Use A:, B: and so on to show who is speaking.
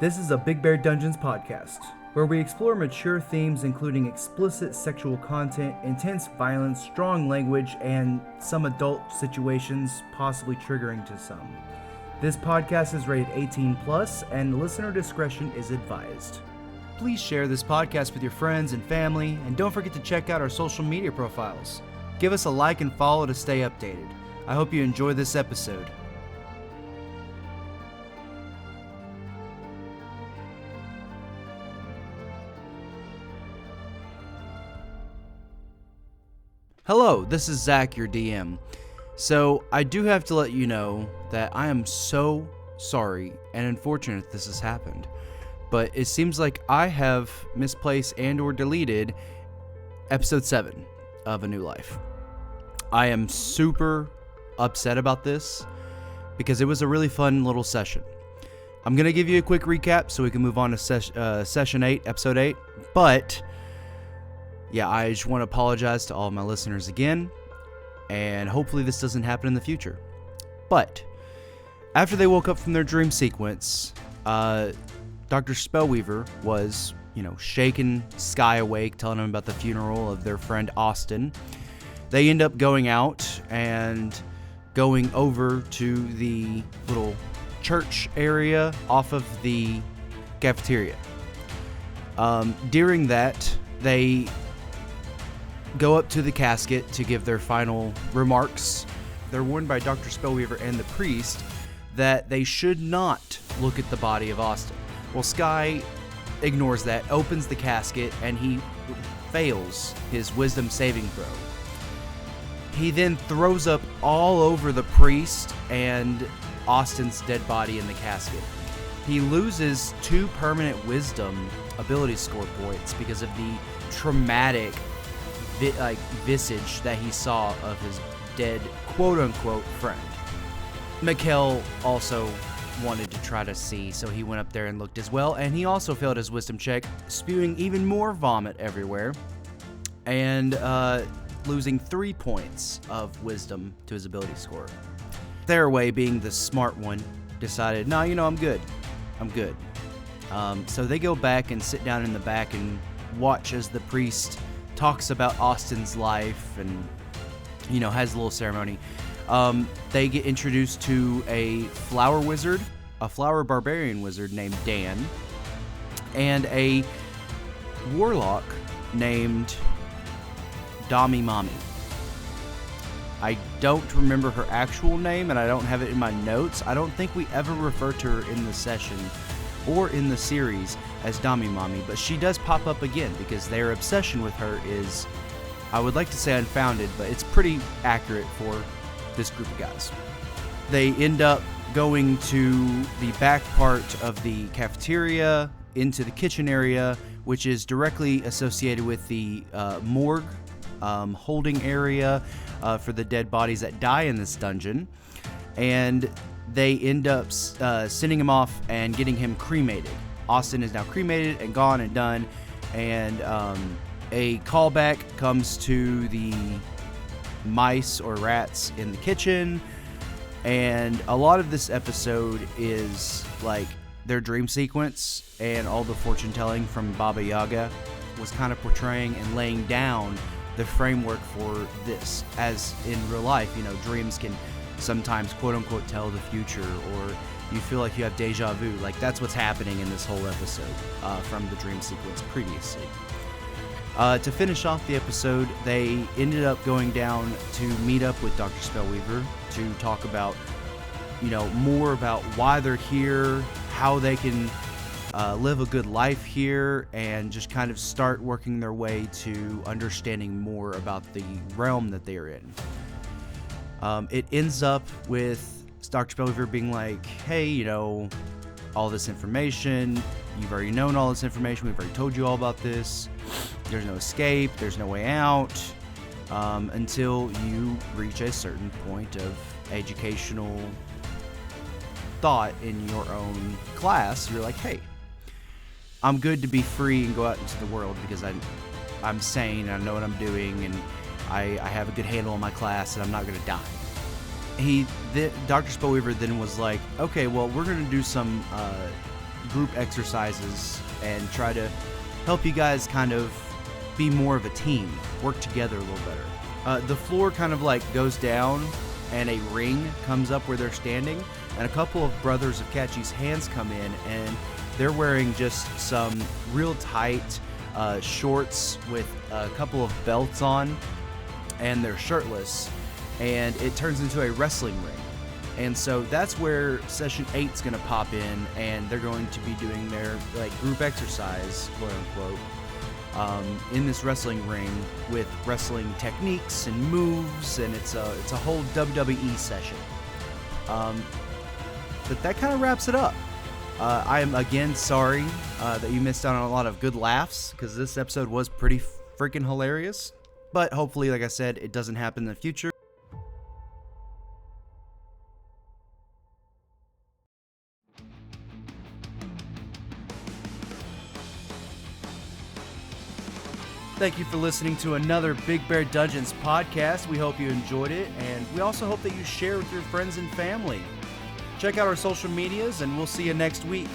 A: This is a Big Bear Dungeons podcast, where we explore mature themes including explicit sexual content, intense violence, strong language, and some adult situations possibly triggering to some. This podcast is rated 18+, and listener discretion is advised. Please share this podcast with your friends and family, and don't forget to check out our social media profiles. Give us a like and follow to stay updated. I hope you enjoy this episode. Hello, this is Zach, your DM. So, I do have to let you know that I am so sorry and unfortunate this has happened. But it seems like I have misplaced and or deleted Episode 7 of A New Life. I am super upset about this because it was a really fun little session. I'm going to give you a quick recap so we can move on to Session 8, Episode 8. But yeah, I just want to apologize to all of my listeners again, and hopefully this doesn't happen in the future. But after they woke up from their dream sequence, Dr. Spellweaver was, shaking Sky awake, telling him about the funeral of their friend Austin. They end up going out and going over to the little church area off of the cafeteria. During that, they go up to the casket to give their final remarks. They're warned by Dr. Spellweaver and the priest that they should not look at the body of Austin. Well, Sky ignores that, opens the casket, and he fails his wisdom saving throw. He then throws up all over the priest and Austin's dead body in the casket. He loses 2 permanent wisdom ability score points because of the traumatic visage that he saw of his dead quote-unquote friend. Mikkel also wanted to try to see, so he went up there and looked as well, and he also failed his wisdom check, spewing even more vomit everywhere, and losing 3 points of wisdom to his ability score. Theraway, being the smart one, decided, no, I'm good. So they go back and sit down in the back and watch as the priest talks about Austin's life and, has a little ceremony. They get introduced to a flower barbarian wizard named Dan, and a warlock named Dami Mami. I don't remember her actual name, and I don't have it in my notes. I don't think we ever refer to her in the session or in the series as Dami Mami, but she does pop up again because their obsession with her is, I would like to say unfounded, but it's pretty accurate for this group of guys. They end up going to the back part of the cafeteria, into the kitchen area, which is directly associated with the morgue holding area for the dead bodies that die in this dungeon. And they end up sending him off and getting him cremated. Austin is now cremated and gone and done, and a callback comes to the mice or rats in the kitchen, and a lot of this episode is like their dream sequence, and all the fortune telling from Baba Yaga was kind of portraying and laying down the framework for this. As in real life, dreams can sometimes quote-unquote tell the future, or you feel like you have deja vu. Like, that's what's happening in this whole episode from the dream sequence previously. To finish off the episode, they ended up going down to meet up with Dr. Spellweaver to talk about, more about why they're here, how they can live a good life here, and just kind of start working their way to understanding more about the realm that they're in. It ends up with Dr. Spellweaver being like, hey, all this information, you've already known all this information, we've already told you all about this, there's no escape, there's no way out, until you reach a certain point of educational thought in your own class. You're like, hey, I'm good to be free and go out into the world because I'm sane, and I know what I'm doing, and I have a good handle on my class, and I'm not going to die. Dr. Spellweaver then was like, okay, well, we're going to do some group exercises and try to help you guys kind of be more of a team, work together a little better. The floor kind of like goes down and a ring comes up where they're standing, and a couple of brothers of Catchy's hands come in, and they're wearing just some real tight shorts with a couple of belts on, and they're shirtless, and it turns into a wrestling ring. And so that's where session 8 is going to pop in, and they're going to be doing their like group exercise, quote unquote, in this wrestling ring with wrestling techniques and moves, and it's a whole WWE session. But that kind of wraps it up. I am again sorry that you missed out on a lot of good laughs, because this episode was pretty freaking hilarious. But hopefully, like I said, it doesn't happen in the future. Thank you for listening to another Big Bear Dungeons podcast. We hope you enjoyed it, and we also hope that you share with your friends and family. Check out our social medias, and we'll see you next week.